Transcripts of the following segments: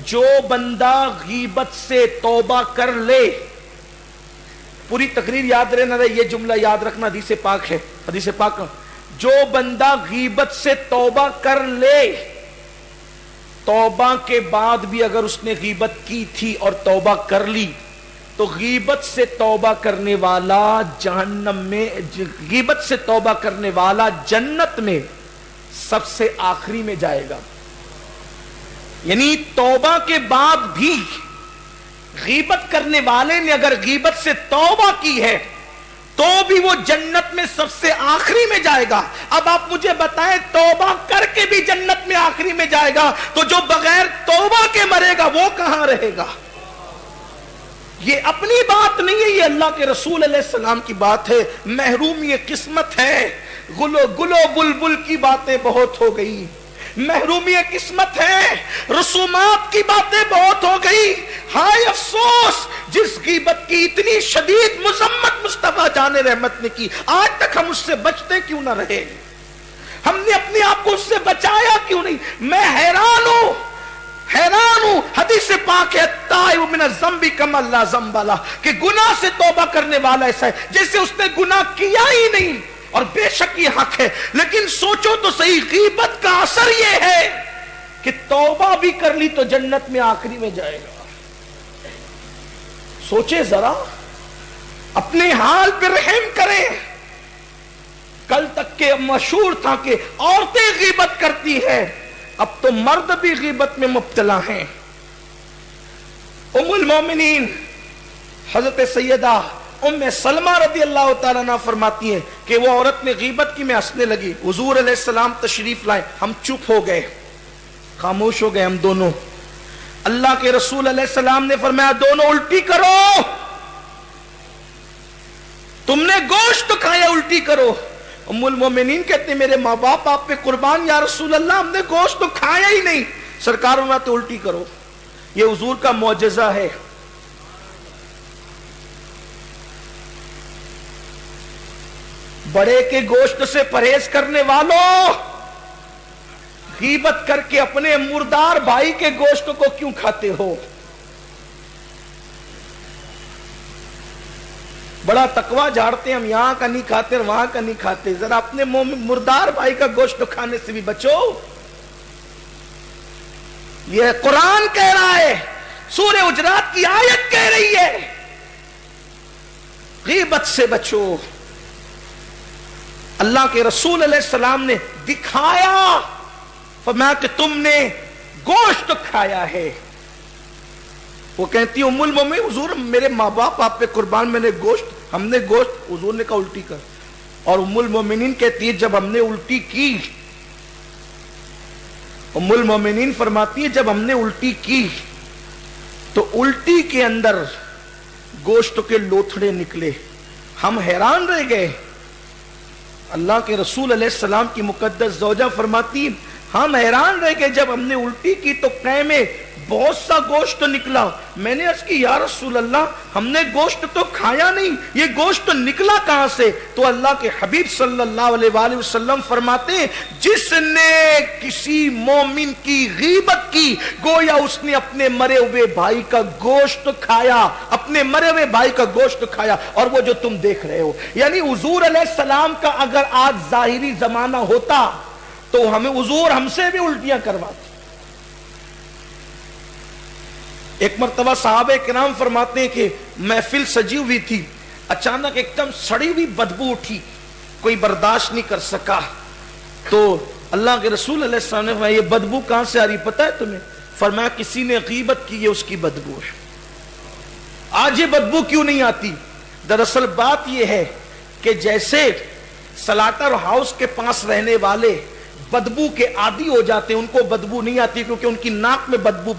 جو بندہ غیبت سے توبہ کر لے، پوری تقریر یاد رہے نہ رہے یہ جملہ یاد رکھنا، حدیث پاک ہے، حدیث پاک، جو بندہ غیبت سے توبہ کر لے، توبہ کے بعد بھی اگر اس نے غیبت کی تھی اور توبہ کر لی تو غیبت سے توبہ کرنے والا جہنم میں، غیبت سے توبہ کرنے والا جنت میں سب سے آخری میں جائے گا۔ یعنی توبہ کے بعد بھی غیبت کرنے والے نے اگر غیبت سے توبہ کی ہے تو بھی وہ جنت میں سب سے آخری میں جائے گا۔ اب آپ مجھے بتائیں، توبہ کر کے بھی جنت میں آخری میں جائے گا تو جو بغیر توبہ کے مرے گا وہ کہاں رہے گا؟ یہ اپنی بات نہیں ہے، یہ اللہ کے رسول علیہ السلام کی بات ہے۔ محروم یہ قسمت ہے، گلو بلبل کی باتیں بہت ہو گئی، محرومی قسمت ہے، رسومات کی باتیں بہت ہو گئی۔ ہائے افسوس، جس غیبت کی اتنی شدید مذمت مصطفیٰ جان رحمت نے کی، آج تک ہم اس سے بچتے کیوں نہ رہے؟ ہم نے اپنے آپ کو اس سے بچایا کیوں نہیں؟ میں حیران ہوں، حیران ہوں۔ حدیث پاک ہے التائب من الذنب کمن لا ذنب لہ، کہ گناہ سے توبہ کرنے والا ایسا ہے جیسے اس نے گناہ کیا ہی نہیں۔ اور بے شک یہ حق ہے، لیکن سوچو تو صحیح، غیبت کا اثر یہ ہے کہ توبہ بھی کر لی تو جنت میں آخری میں جائے گا۔ سوچے ذرا، اپنے حال پہ رحم کریں۔ کل تک کے مشہور تھا کہ عورتیں غیبت کرتی ہیں، اب تو مرد بھی غیبت میں مبتلا ہیں۔ ام المومنین حضرت سیدہ ام سلمہ رضی اللہ تعالیٰ عنہ فرماتی ہیں کہ وہ عورت نے غیبت کی، میں ہنسنے لگی، حضور علیہ السلام تشریف لائے، ہم چپ ہو گئے، خاموش ہو گئے ہم دونوں۔ اللہ کے رسول علیہ السلام نے فرمایا دونوں الٹی کرو، تم نے گوشت کھایا، الٹی کرو۔ ام المومنین کہتے ہیں میرے ماں باپ آپ پہ قربان یا رسول اللہ، ہم نے گوشت تو کھایا ہی نہیں۔ سرکار فرماتے الٹی کرو، یہ حضور کا معجزہ ہے۔ بڑے کے گوشت سے پرہیز کرنے والوں، غیبت کر کے اپنے مردار بھائی کے گوشت کو کیوں کھاتے ہو؟ بڑا تقوی جھاڑتے ہم، یہاں کا نہیں کھاتے وہاں کا نہیں کھاتے، ذرا اپنے مردار بھائی کا گوشت کھانے سے بھی بچو۔ یہ قرآن کہہ رہا ہے، سورہ حجرات کی آیت کہہ رہی ہے غیبت سے بچو۔ اللہ کے رسول علیہ السلام نے دکھایا، فرمایا کہ تم نے گوشت کھایا ہے۔ وہ کہتی ام المومنین حضور میرے ماں باپ آپ پہ قربان، میں نے گوشت، ہم نے گوشت، حضور نے کہا الٹی کر۔ اور ام المومنین کہتی ہے جب ہم نے الٹی کی، ام المومنین فرماتی ہے جب ہم نے الٹی کی تو الٹی کے اندر گوشت کے لوتھڑے نکلے، ہم حیران رہ گئے۔ اللہ کے رسول علیہ السلام کی مقدس زوجہ فرماتی ہم حیران رہ گئے، جب ہم نے الٹی کی تو قے میں بہت سا گوشت نکلا۔ میں نے عرض کی یا رسول اللہ ہم نے گوشت تو کھایا نہیں، یہ گوشت نکلا کہاں سے؟ تو اللہ کے حبیب صلی اللہ علیہ وآلہ وسلم فرماتے ہیں جس نے کسی مومن کی غیبت کی گویا اس نے اپنے مرے ہوئے بھائی کا گوشت کھایا، اپنے مرے ہوئے بھائی کا گوشت کھایا۔ اور وہ جو تم دیکھ رہے ہو، یعنی حضور علیہ السلام کا اگر آج ظاہری زمانہ ہوتا تو ہمیں حضور ہم سے بھی الٹیاں کرواتے۔ ایک مرتبہ صحابہ کرام فرماتے ہیں کہ محفل سجی ہوئی تھی، اچانک ایک دم سڑی ہوئی بدبو اٹھی، کوئی برداشت نہیں کر سکا، تو اللہ کے رسول علیہ السلام نے فرمایا یہ بدبو کہاں سے آ رہی پتہ ہے تمہیں؟ فرمایا کسی نے غیبت کی ہے، اس کی بدبو ہے۔ آج یہ بدبو کیوں نہیں آتی؟ دراصل بات یہ ہے کہ جیسے سلاٹر ہاؤس کے پاس رہنے والے بدبو کے عادی ہو جاتے ہیں، ان کو بدبو نہیں آتی کیونکہ ان کی ناک میں بدبو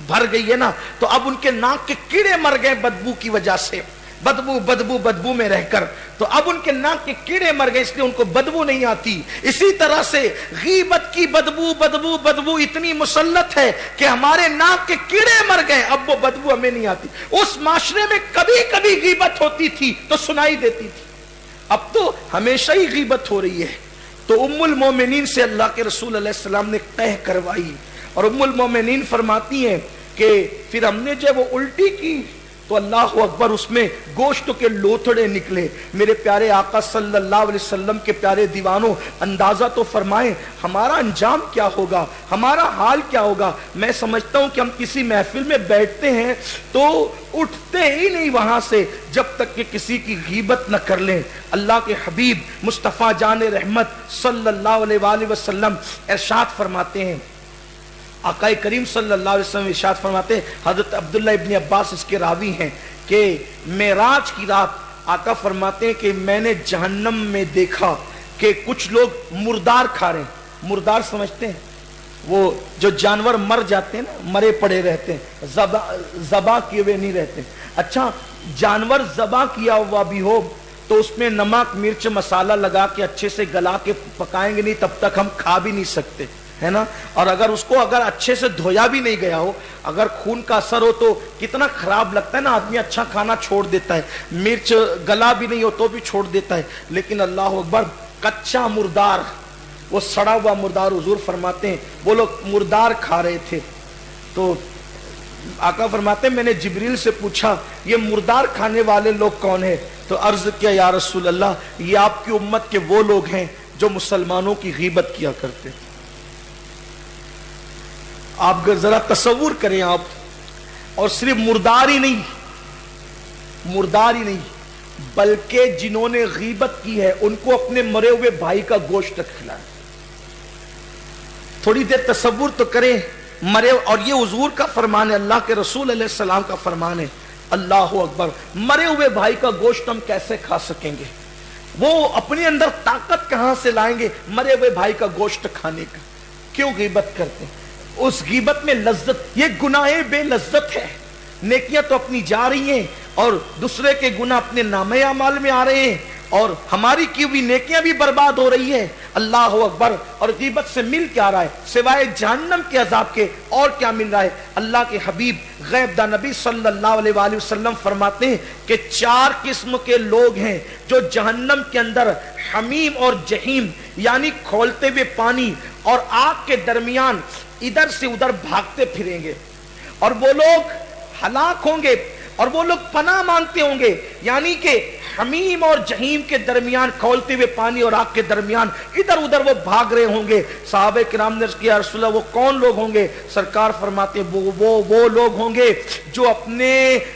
بھر گئی ہے نا، تو اب ان کے ناک کے کیڑے مر گئے بدبو کی وجہ سے، بدبو میں رہ کر، تو اب ان کے ناک کے کیڑے مر گئے، اس لیے ان کو بدبو نہیں آتی۔ اسی طرح سے غیبت کی بدبو اتنی مسلط ہے کہ ہمارے ناک کے کیڑے مر گئے، اب وہ بدبو ہمیں نہیں آتی۔ اس معاشرے میں کبھی کبھی غیبت ہوتی تھی تو سنائی دیتی تھی، اب تو ہمیشہ ہی غیبت ہو رہی ہے۔ تو ام المومنین سے اللہ کے رسول علیہ السلام نے طے کروائی اور ام المومنین فرماتی ہیں کہ پھر ہم نے جب وہ الٹی کی تو اللہ اکبر اس میں گوشت کے لوتھڑے نکلے. میرے پیارے آقا صلی اللہ علیہ وسلم کے پیارے دیوانوں اندازہ تو فرمائیں ہمارا انجام کیا ہوگا, ہمارا حال کیا ہوگا. میں سمجھتا ہوں کہ ہم کسی محفل میں بیٹھتے ہیں تو اٹھتے ہی نہیں وہاں سے جب تک کہ کسی کی غیبت نہ کر لیں. اللہ کے حبیب مصطفیٰ جان رحمت صلی اللہ علیہ وآلہ وسلم ارشاد فرماتے ہیں, آقا کریم صلی اللہ علیہ وسلم ارشاد فرماتے ہیں, حضرت عبداللہ ابن عباس اس کے راوی ہیں, کہ معراج کی رات آقا فرماتے ہیں کہ میں نے جہنم میں دیکھا کہ کچھ لوگ مردار کھا رہے ہیں. مردار سمجھتے ہیں وہ جو جانور مر جاتے ہیں نا, مرے پڑے رہتے ہیں, ذبح کیے ہوئے نہیں رہتے. اچھا جانور ذبح کیا ہوا بھی ہو تو اس میں نمک مرچ مسالہ لگا کے اچھے سے گلا کے پکائیں گے نہیں تب تک ہم کھا بھی نہیں سکتے, ہے نا. اور اگر اس کو اگر اچھے سے دھویا بھی نہیں گیا ہو, اگر خون کا اثر ہو تو کتنا خراب لگتا ہے نا, آدمی اچھا کھانا چھوڑ دیتا ہے. مرچ گلا بھی نہیں ہو تو بھی چھوڑ دیتا ہے. لیکن اللہ اکبر کچا مردار, وہ سڑا ہوا مردار, حضور فرماتے ہیں وہ لوگ مردار کھا رہے تھے. تو آقا فرماتے ہیں میں نے جبریل سے پوچھا یہ مردار کھانے والے لوگ کون ہیں؟ تو عرض کیا یا رسول اللہ یہ آپ کی امت کے وہ لوگ ہیں جو مسلمانوں کی غیبت کیا کرتے. آپ ذرا تصور کریں آپ, اور صرف مردار ہی نہیں, مردار ہی نہیں بلکہ جنہوں نے غیبت کی ہے ان کو اپنے مرے ہوئے بھائی کا گوشت کھلایا. تھوڑی دیر تصور تو کریں مرے, اور یہ حضور کا فرمان ہے, اللہ کے رسول علیہ السلام کا فرمان ہے. اللہ اکبر, مرے ہوئے بھائی کا گوشت ہم کیسے کھا سکیں گے؟ وہ اپنے اندر طاقت کہاں سے لائیں گے مرے ہوئے بھائی کا گوشت کھانے کا؟ کیوں غیبت کرتے ہیں؟ اس غیبت میں لذت, یہ گناہ بے لذت ہے. نیکیاں تو اپنی جا رہی ہیں اور دوسرے کے گناہ اپنے نامہ اعمال میں آ رہے ہیں, اور ہماری کی ہوئی نیکیاں بھی برباد ہو رہی ہیں. اللہ اکبر. اور غیبت سے مل کیا رہا ہے سوائے جہنم کے عذاب کے؟ اور کیا مل رہا ہے؟ اللہ کے حبیب غیب داں نبی صلی اللہ علیہ وآلہ وسلم فرماتے ہیں کہ 4 قسم کے لوگ ہیں جو جہنم کے اندر حمیم اور جہیم یعنی کھولتے ہوئے پانی اور آگ کے درمیان ادھر سے ادھر بھاگتے پھریں گے, اور وہ لوگ ہلاک ہوں گے, اور وہ لوگ پناہ مانگتے ہوں گے. یعنی کہ حمیم اور جہیم کے درمیان, کھولتے ہوئے پانی اور آگ کے درمیان ادھر ادھر وہ بھاگ رہے ہوں گے. صحابہ کرام نے عرض کیا رسول اللہ وہ کون لوگ ہوں گے؟ سرکار فرماتے وہ لوگ ہوں گے جو اپنے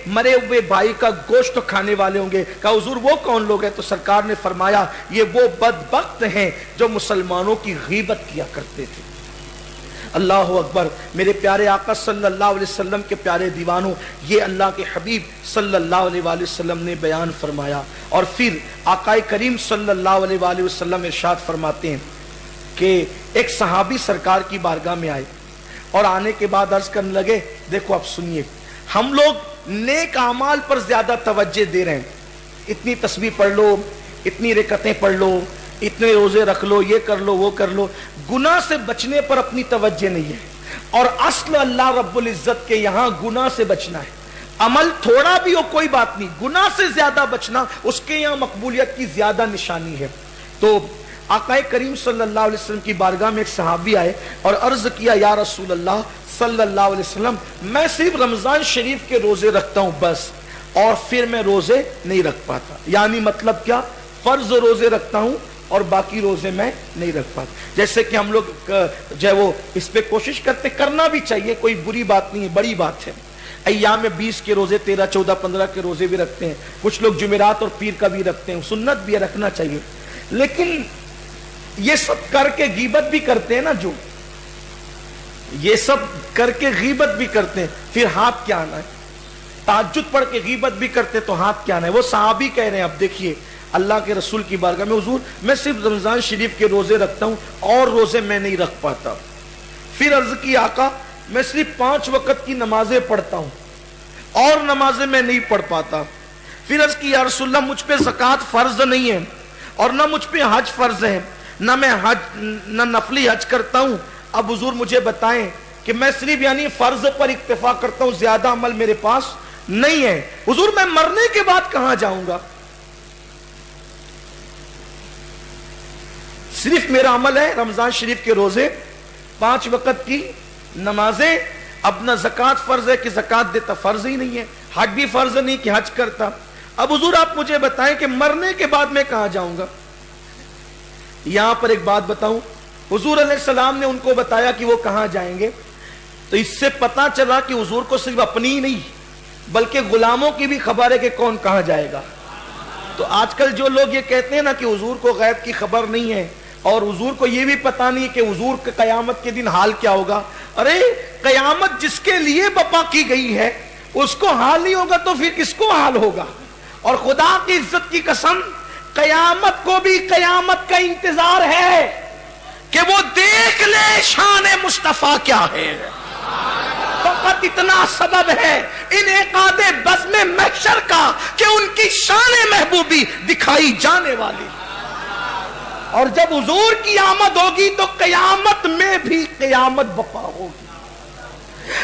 مرے ہوئے بھائی کا گوشت کھانے والے ہوں گے. کہا حضور وہ کون لوگ ہیں؟ تو سرکار نے فرمایا یہ وہ بدبخت ہیں جو مسلمانوں کی غیبت کیا کرتے تھے. اللہ اکبر. میرے پیارے آقا صلی اللہ علیہ وسلم کے پیارے دیوانوں, یہ اللہ کے حبیب صلی اللہ علیہ وآلہ وسلم نے بیان فرمایا. اور پھر آقا کریم صلی اللہ علیہ وآلہ وسلم ارشاد فرماتے ہیں کہ ایک صحابی سرکار کی بارگاہ میں آئے, اور آنے کے بعد عرض کرنے لگے دیکھو آپ سنیے, ہم لوگ نیک اعمال پر زیادہ توجہ دے رہے ہیں, اتنی تسبیح پڑھ لو, اتنی رکعتیں پڑھ لو, اتنے روزے رکھ لو, یہ کر لو, وہ کر لو, گناہ سے بچنے پر اپنی توجہ نہیں ہے. اور اصل اللہ رب العزت کے یہاں گناہ سے بچنا ہے. عمل تھوڑا بھی ہو کوئی بات نہیں, گناہ سے زیادہ بچنا اس کے یہاں مقبولیت کی زیادہ نشانی ہے. تو آقا کریم صلی اللہ علیہ وسلم کی بارگاہ میں ایک صحابی آئے اور عرض کیا یا رسول اللہ صلی اللہ علیہ وسلم میں صرف رمضان شریف کے روزے رکھتا ہوں بس, اور پھر میں روزے نہیں رکھ پاتا. یعنی مطلب کیا؟ فرض روزے رکھتا ہوں اور باقی روزے میں نہیں رکھ پاتا. جیسے کہ ہم لوگ جو ہے وہ اس پہ کوشش کرتے, کرنا بھی چاہیے, کوئی بری بات نہیں ہے, بڑی بات ہے. ایام 20 کے روزے, 13, 14, 15 کے روزے بھی رکھتے ہیں, کچھ لوگ جمعرات اور پیر کا بھی رکھتے ہیں, سنت بھی رکھنا چاہیے. لیکن یہ سب کر کے غیبت بھی کرتے ہیں نا, جو یہ سب کر کے غیبت بھی کرتے ہیں, پھر ہاتھ کیا آنا ہے؟ تہجد پڑھ کے غیبت بھی کرتے تو ہاتھ کیا آنا ہے؟ وہ صحابی کہہ رہے ہیں اب دیکھیے اللہ کے رسول کی بارگاہ میں حضور میں صرف رمضان شریف کے روزے رکھتا ہوں اور روزے میں نہیں رکھ پاتا. پھر عرض کی آقا میں صرف 5 وقت کی نمازیں پڑھتا ہوں اور نمازیں میں نہیں پڑھ پاتا. پھر عرض کی یا رسول اللہ مجھ پہ زکوٰۃ فرض نہیں ہے اور نہ مجھ پہ حج فرض ہے, نہ میں نہ نفلی حج کرتا ہوں. اب حضور مجھے بتائیں کہ میں صرف یعنی فرض پر اکتفا کرتا ہوں, زیادہ عمل میرے پاس نہیں ہے. حضور میں مرنے کے بعد کہاں جاؤں گا؟ صرف میرا عمل ہے رمضان شریف کے روزے, 5 وقت کی نمازیں، اب نہ زکات فرض ہے کہ زکات دیتا، فرض ہی نہیں ہے، حج بھی فرض نہیں کہ حج کرتا۔ اب حضور آپ مجھے بتائیں کہ مرنے کے بعد میں کہاں جاؤں گا؟ یہاں پر ایک بات بتاؤں، حضور علیہ السلام نے ان کو بتایا کہ وہ کہاں جائیں گے، تو اس سے پتا چلا کہ حضور کو صرف اپنی ہی نہیں بلکہ غلاموں کی بھی خبر ہے کہ کون کہاں جائے گا۔ تو آج کل جو لوگ یہ کہتے ہیں نا کہ حضور کو غیب کی خبر نہیں ہے اور حضور کو یہ بھی پتا نہیں کہ حضور کے قیامت کے دن حال کیا ہوگا، ارے قیامت جس کے لیے برپا کی گئی ہے اس کو حال نہیں ہوگا تو پھر کس کو حال ہوگا؟ اور خدا کی عزت کی قسم، قیامت کو بھی قیامت کا انتظار ہے کہ وہ دیکھ لے شان مصطفیٰ کیا ہے۔ فقط اتنا سبب ہے انعقاد بزم محشر کا کہ ان کی شان محبوبی دکھائی جانے والی، اور جب حضور کی آمد ہوگی تو قیامت میں بھی قیامت بپا ہوگی،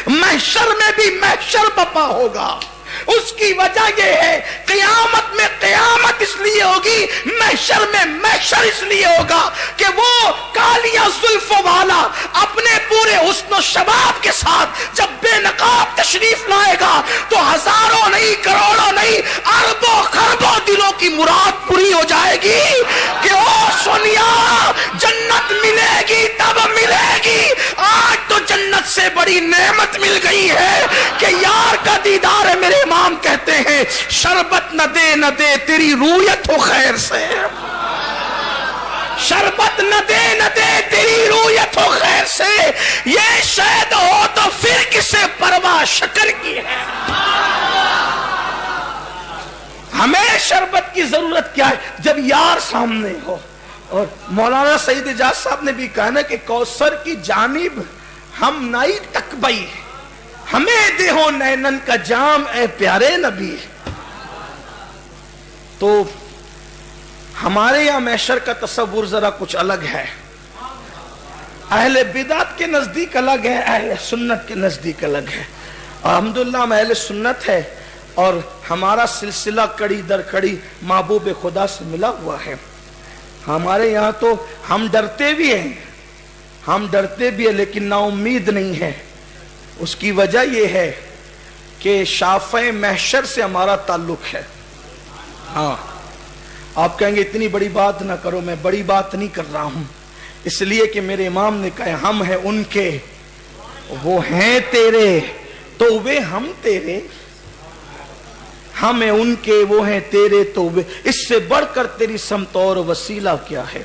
محشر میں بھی محشر بپا ہوگا۔ اس کی وجہ یہ ہے قیامت میں قیامت اس لیے ہوگی، محشر میں محشر اس لیے ہوگا کہ وہ کالیاں زلف والا اپنے پورے حسن و شباب کے ساتھ جب بے نقاب تشریف لائے گا تو ہزاروں نہیں، کروڑوں نہیں، اربوں خربوں دلوں کی مراد پوری ہو جائے گی کہ او سونیا جنت ملے گی تب ملے گی۔ آج تو جنت سے بڑی نعمت مل گئی ہے کہ یار کا دیدار ہے۔ میرے امام کہتے ہیں شربت نہ دے نہ دے تیری رویت ہو خیر سے، شربت نہ دے نہ دے تیری رویت ہو خیر سے، یہ شہد ہو تو پھر کسے پرواہ شکر کی ہے۔ ہمیں شربت کی ضرورت کیا ہے؟ جب یار سامنے ہو۔ اور مولانا سعید اجاز صاحب نے بھی کہا نا کہ کوثر کی جانب ہم نائی تکبئی، ہمیں دے ہو نینن کا جام اے پیارے نبی۔ تو ہمارے یہاں محشر کا تصور ذرا کچھ الگ ہے، اہل بدعت کے نزدیک الگ ہے، اہل سنت کے نزدیک الگ ہے۔ الحمدللہ ہم اہل سنت ہے اور ہمارا سلسلہ کڑی در کڑی محبوب خدا سے ملا ہوا ہے۔ ہمارے یہاں تو ہم ڈرتے بھی ہیں، ہم ڈرتے بھی ہیں لیکن نا امید نہیں ہے۔ اس کی وجہ یہ ہے کہ شافع محشر سے ہمارا تعلق ہے۔ ہاں آپ کہیں گے اتنی بڑی بات نہ کرو، میں بڑی بات نہیں کر رہا ہوں، اس لیے کہ میرے امام نے کہا ہم ہیں ان کے، وہ ہیں تیرے تو وہ ہم تیرے، ہم ہیں ان کے وہ ہیں تیرے تو وہ، اس سے بڑھ کر تیری سمت اور وسیلہ کیا ہے؟